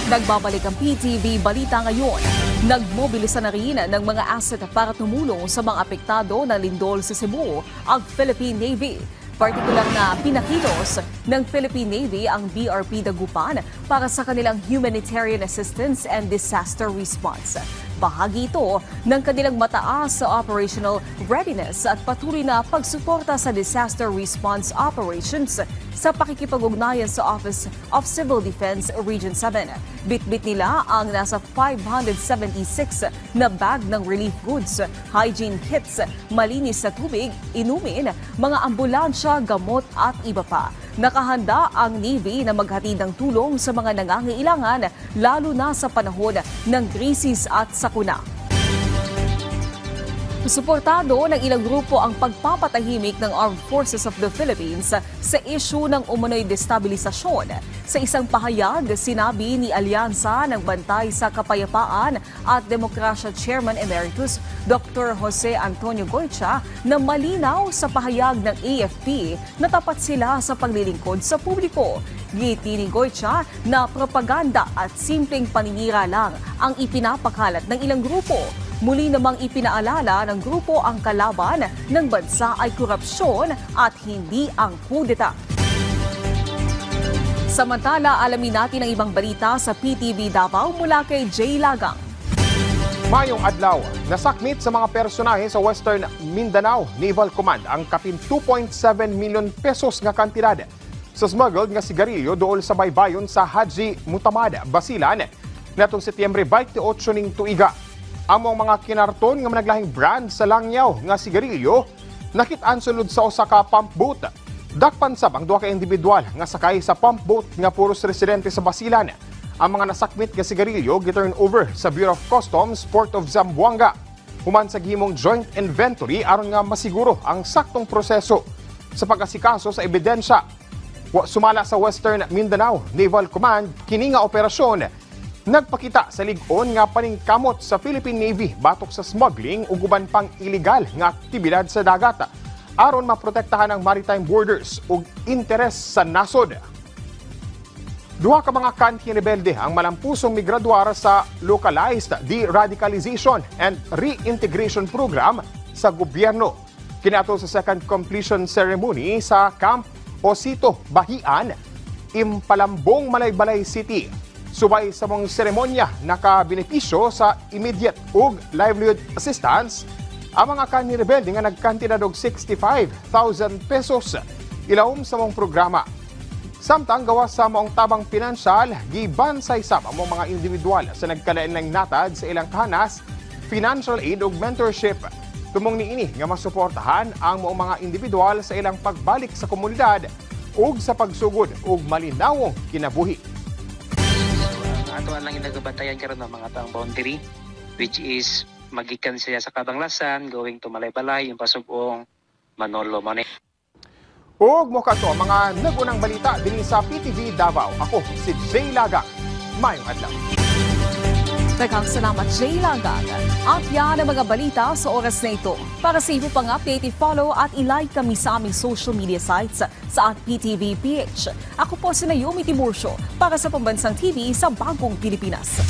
Nagbabalik ang PTV Balita ngayon. Nagmobilisa na rin ng mga asset para tumulong sa mga apektado ng lindol sa Cebu ang Philippine Navy. Partikular na pinakilos ng Philippine Navy ang BRP Dagupan para sa kanilang humanitarian assistance and disaster response. Bahagi ito ng kanilang mataas sa operational readiness at patuloy na pagsuporta sa disaster response operations sa pakikipag-ugnayan sa Office of Civil Defense Region 7. Bitbit nila ang nasa 576 na bag ng relief goods, hygiene kits, malinis na tubig, inumin, mga ambulansya, gamot at iba pa. Nakahanda ang Navy na maghatid ng tulong sa mga nangangailangan lalo na sa panahon ng krisis at sakuna. Suportado ng ilang grupo ang pagpapatahimik ng Armed Forces of the Philippines sa isyu ng umano'y destabilisasyon. Sa isang pahayag, sinabi ni Alyansa ng Bantay sa Kapayapaan at Demokrasya Chairman Emeritus Dr. Jose Antonio Goycha na malinaw sa pahayag ng AFP na tapat sila sa paglilingkod sa publiko. Ngiti ni Goycha na propaganda at simpleng paninira lang ang ipinapakalat ng ilang grupo. Muli namang ipinaalala ng grupo ang kalaban ng bansa ay korupsyon at hindi ang kudeta. Samantala, alamin natin ang ibang balita sa PTV Davao mula kay Jay Lagang. Mayong adlaw, nasakmit sa mga personahe sa Western Mindanao Naval Command ang kapin 2.7 million pesos nga kantidad sa smuggled nga sigarilyo dool sa baybayon sa Haji Mutamad, Basilan, natong Setyembre 28 ning tuiga. Among mga kinarton nga managlahing brand sa langyaw nga sigarilyo nakit-an sulod sa usa ka pump boat. Dakpan sab ang duha ka individual nga sakay sa pump boat nga puros residente sa Basilan. Ang mga nasakmit nga sigarilyo giturn over sa Bureau of Customs Port of Zamboanga. Human sa gihimong joint inventory aron nga masiguro ang saktong proseso sa pag-asikaso sa ebidensya. Sumala sa Western Mindanao Naval Command kini nga operasyon nagpakita sa lig-on nga paningkamot sa Philippine Navy batok sa smuggling ug uban pang iligal nga aktibidad sa dagat aron maprotektahan ang maritime borders ug interes sa nasod. Duha ka mga kanhi rebelde ang malampusong migraduar sa Localized De-Radicalization and Reintegration Program sa gobyerno. Kinato sa second completion ceremony sa Camp Osito, Bahian, Impalambong, Malaybalay City. Subay sa mong seremonya nakabenepisyo sa immediate ug livelihood assistance ang mga kanhi rebelde nga nagkantidad og 65,000 pesos ilawom sa mong programa. Samtang gawas sa maong tabang pinansyal, gibansay sab ang mga individual sa nagkalain-lang natad sa ilang kahanas, financial aid ug mentorship. Tumong niini nga masuportahan ang mga individual sa ilang pagbalik sa komunidad ug sa pagsugod ug malinawong kinabuhi. Ato lang nagabatayan karon ng mga taong boundary, which is magikan siya sa Kabanglasan going to Malaybalay, yung pasugong Manolo Mone. Ug mo kato ang mga nagunang balita dinhi sa PTV Davao. Ako si Jay Lagang. Mayong adlaw. Daghang salamat, Jay Lagang. At yan ang mga balita sa oras na ito. Para sa iba pang update, i-follow at i-like kami sa aming social media sites sa @PTVPH. Ako po si Naomi Tiburcio para sa Pambansang TV sa Bagong Pilipinas.